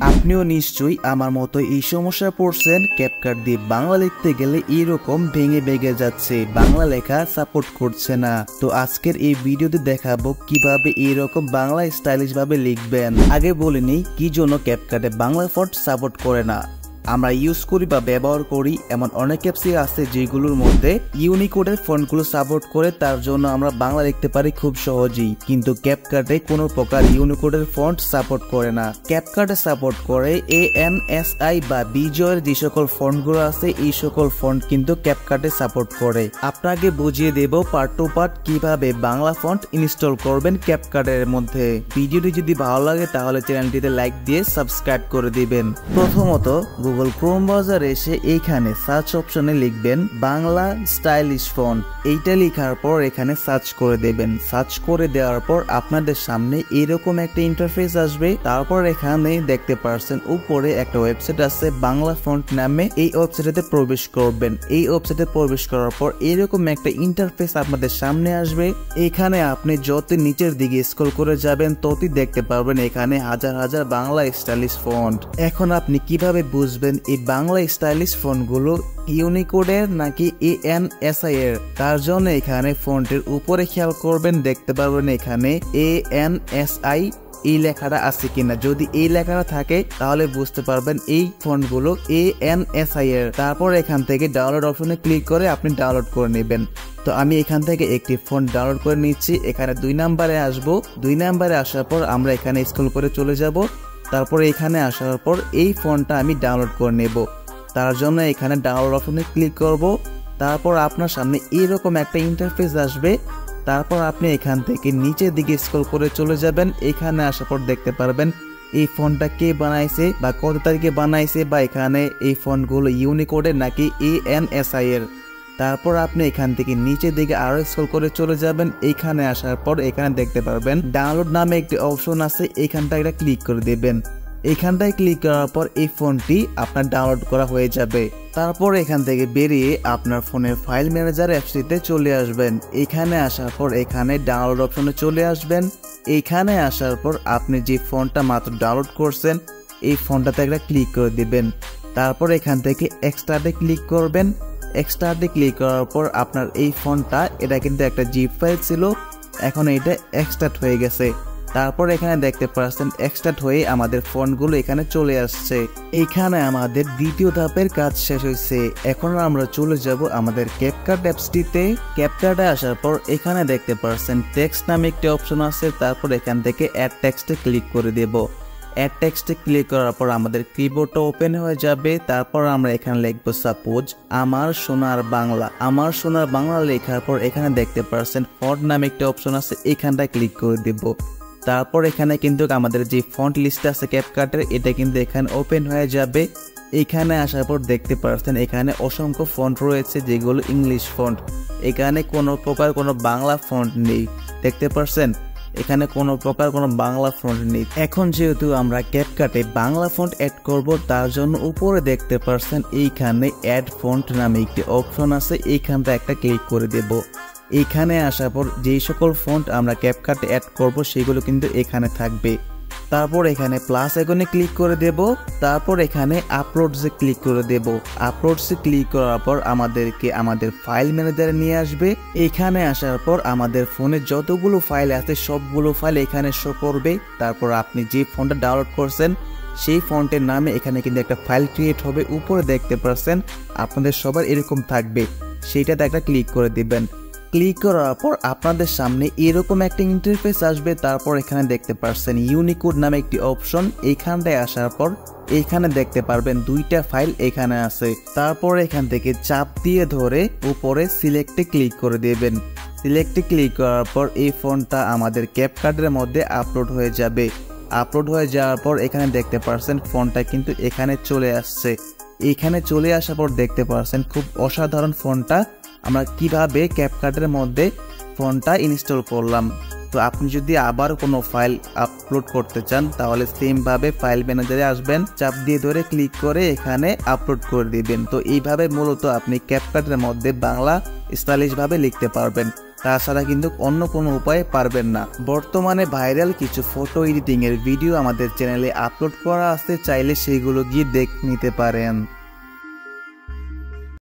আপনিও নিশ্চয়ই আমার মতো এই সমস্যা পড়ছেন, ক্যাপকাট দিয়ে বাংলা লিখতে গেলে এরকম ভেঙে ভেঙে যাচ্ছে, বাংলা লেখা সাপোর্ট করছে না। তো আজকের এই ভিডিওতে দেখাবো কিভাবে এরকম বাংলা স্টাইলিশ ভাবে লিখবেন। আগে বলে নেই কি জন্য ক্যাপকাটে বাংলা ফন্ট সাপোর্ট করে না। আমরা ইউজ করি বা ব্যবহার করি এমন অনেক অ্যাপসই আছে যেগুলোর মধ্যে ইউনিকোডের ফন্টগুলো সাপোর্ট করে, তার জন্য আমরা বাংলা লিখতে পারি খুব সহজেই। কিন্তু ক্যাপকাটে কোনো প্রকার ইউনিকোডের ফন্ট সাপোর্ট করে না। ক্যাপকাটে সাপোর্ট করে ANSI বা বিজয়ের যে সকল ফন্টগুলো আছে, এই সকল ফন্ট কিন্তু ক্যাপকাটে সাপোর্ট করে। আপনাকে বুঝিয়ে দেব পার্ট টু পার্ট কিভাবে বাংলা ফন্ট ইনস্টল করবেন ক্যাপকাটের মধ্যে। ভিডিওটি যদি ভালো লাগে তাহলে চ্যানেলটিতে লাইক দিয়ে সাবস্ক্রাইব করে দিবেন। প্রথমত গুগল ক্রোম ব্রাউজারে এসে এইখানে সার্চ অপশনে লিখবেন বাংলা স্টাইলিশ ফন্ট। এইটা লেখার পর এখানে সার্চ করে দেবেন। সার্চ করে দেওয়ার পর আপনাদের সামনে এরকম একটা ইন্টারফেস আসবে। তারপর এখানে দেখতে পারছেন উপরে একটা ওয়েবসাইট আছে বাংলা ফন্ট নামে, এই ওয়েবসাইটে প্রবেশ করবেন। এই ওয়েবসাইটে প্রবেশ করার পর এরকম একটা ইন্টারফেস আপনাদের সামনে আসবে। এখানে আপনি যত নিচের দিকে স্ক্রল করে যাবেন ততই দেখতে পারবেন এখানে হাজার হাজার বাংলা স্টাইলিশ ফন্ট। এখন আপনি কিভাবে বুঝবেন এই বাংলা স্টাইলিশ ফন্টগুলো ইউনিকোডের নাকি ANSI এর? তার জন্য এখানে ফন্টের উপরে খেয়াল করবেন, দেখতে পারবেন এখানে ANSI এই লেখাটা আছে কিনা। যদি এই লেখাটা থাকে তাহলে বুঝতে পারবেন এই ফন্টগুলো ANSI এর। তারপর এখান থেকে ডাউনলোড অপশনে ক্লিক করে আপনি ডাউনলোড করে নেবেন। তো আমি এখান থেকে একটি ফন্ট ডাউনলোড করে নিচ্ছি। এখানে 2 নম্বরে আসবো। 2 নম্বরে আসার পর আমরা এখানে স্ক্রল করে চলে যাব। তারপরে এখানে আসার পর এই ফন্টটা আমি ডাউনলোড করে নেব। তার জন্য এখানে ডাউনলোড অপশনে ক্লিক করব। তারপর আপনার সামনে এরকম একটা ইন্টারফেস আসবে। তারপর আপনি এখান থেকে নিচের দিকে স্ক্রল করে চলে যাবেন। এখানে আসার পর দেখতে পারবেন এই ফন্টটা কে বানাইছে বা কত তারিখে বানাইছে, বা এখানে এই ফন্টগুলো ইউনিকোডের নাকি ANSI এর। তারপর আপনি এখান থেকে নিচের দিকে আরো স্ক্রল করে চলে যাবেন। এইখানে আসার পর এখানে দেখতে পারবেন ডাউনলোড নামে একটি অপশন আছে, এইখানটায় একটা ক্লিক করে দেবেন। এইখানটায় ক্লিক করার পর এই ফোনটি আপনার ডাউনলোড করা হয়ে যাবে। তারপর এখান থেকে বেরিয়ে আপনার ফোনের ফাইল ম্যানেজার অ্যাপসটিতে চলে আসবেন। এখানে আসার পর এখানে ডাউনলোড অপশনে চলে আসবেন। এইখানে আসার পর আপনি যে ফোনটা মাত্র ডাউনলোড করছেন এই ফোনটাতে একটা ক্লিক করে দিবেন। তারপর এখান থেকে এক্সট্রাতে ক্লিক করবেন। এক্সট্রাতে ক্লিক করার পর আপনার এই ফন্টটা, এটা কিন্তু একটা জিপ ফাইল ছিল, এখন এটা এক্সট্রাক্ট হয়ে গেছে। তারপর এখানে দেখতে পাচ্ছেন এক্সট্রাক্ট হয়ে আমাদের ফন্টগুলো এখানে চলে আসছে। এখানে আমাদের দ্বিতীয় ধাপের কাজ শেষ হয়েছে। এখন আমরা চলে যাব আমাদের ক্যাপকাট অ্যাপসটিতে। ক্যাপকাটে আসার পর এখানে দেখতে পাচ্ছেন টেক্সট নামে একটি অপশন আছে। তারপর এখান থেকে অ্যাড টেক্সটে ক্লিক করে দেব। অ্যাড টেক্সটে ক্লিক করার পর আমাদের কিবোর্ডটা ওপেন হয়ে যাবে। তারপর আমরা এখানে লিখবো সাপোজ আমার সোনার বাংলা। আমার সোনার বাংলা লেখার পর এখানে দেখতে পাচ্ছেন ফন্ট নামে একটা অপশন আছে, এখানটায় ক্লিক করে দেব। তারপর এখানে কিন্তু আমাদের যে ফন্ট লিস্ট আছে ক্যাপকাটের, এটা কিন্তু এখানে ওপেন হয়ে যাবে। এখানে আসার পর দেখতে পাচ্ছেন এখানে অসংখ্য ফন্ট রয়েছে যেগুলো ইংলিশ ফন্ট। এখানে কোনো প্রকার কোনো বাংলা ফন্ট নেই, দেখতে পাচ্ছেন এখানে কোনো প্রকার কোনো বাংলা ফন্ট নেই। এখন যেহেতু আমরা ক্যাপকাটে বাংলা ফন্ট অ্যাড করব, তার জন্য উপরে দেখতে পাচ্ছেন এইখানে অ্যাড ফন্ট নামে একটি অপশন আছে, এইখানটা একটা ক্লিক করে দেব। এইখানে আসার পর যেই সকল ফন্ট আমরা ক্যাপকাটে অ্যাড করব সেগুলো কিন্তু এখানে থাকবে। তারপর এখানে প্লাস আইকনে ক্লিক করে দেব। তারপর এখানে আপলোডসে ক্লিক করে দেব। আপলোডসে ক্লিক করার পর আমাদেরকে আমাদের ফাইল ম্যানেজারে নিয়ে আসবে। এখানে আসার পর আমাদের ফোনে যতগুলো ফাইল আছে সবগুলো ফাইল এখানে শো করবে। তারপর আপনি যে ফন্টটা ডাউনলোড করছেন সেই ফন্টের নামে এখানে কিন্তু একটা ফাইল ক্রিয়েট হবে। উপরে দেখতে পাচ্ছেন আপনাদের সবার এরকম থাকবে, সেইটাতে একটা ক্লিক করে দিবেন। ক্লিক করার পর আপনাদের সামনে এরকম একটা ইন্টারফেস আসবে। তারপর এখানে দেখতে পাচ্ছেন ইউনিকোড নামে একটি অপশন, এইখানটায় আসার পর এখানে দেখতে পারবেন 2টা ফাইল এখানে আছে। তারপর এখান থেকে চাপ দিয়ে ধরে উপরে সিলেক্টে ক্লিক করে দেবেন। সিলেক্টে ক্লিক করার পর এই ফন্টটা আমাদের ক্যাপকাটের মধ্যে আপলোড হয়ে যাবে। আপলোড হয়ে যাওয়ার পর এখানে দেখতে পাচ্ছেন ফন্টটা কিন্তু এখানে চলে আসছে। এখানে চলে আসার পর দেখতে পাচ্ছেন খুব অসাধারণ ফন্টটা আমরা কিভাবে ক্যাপকাটের মধ্যে ফন্টটা ইনস্টল করলাম। তো আপনি যদি আবার কোনো ফাইল আপলোড করতে চান তাহলে সেম ভাবে ফাইল ম্যানেজারে আসবেন, চাপ দিয়ে ধরে ক্লিক করে এখানে আপলোড করে দিবেন। তো এইভাবে মূলত আপনি ক্যাপকাটের মধ্যে বাংলা স্টাইলিশ ভাবে লিখতে পারবেন। তাছাড়া কিন্তু অন্য কোনো উপায়ে পারবেন না। বর্তমানে ভাইরাল কিছু ফটো এডিটিং এর ভিডিও আমাদের চ্যানেলে আপলোড করা আছে, চাইলে সেগুলো গিয়ে দেখে নিতে পারেন।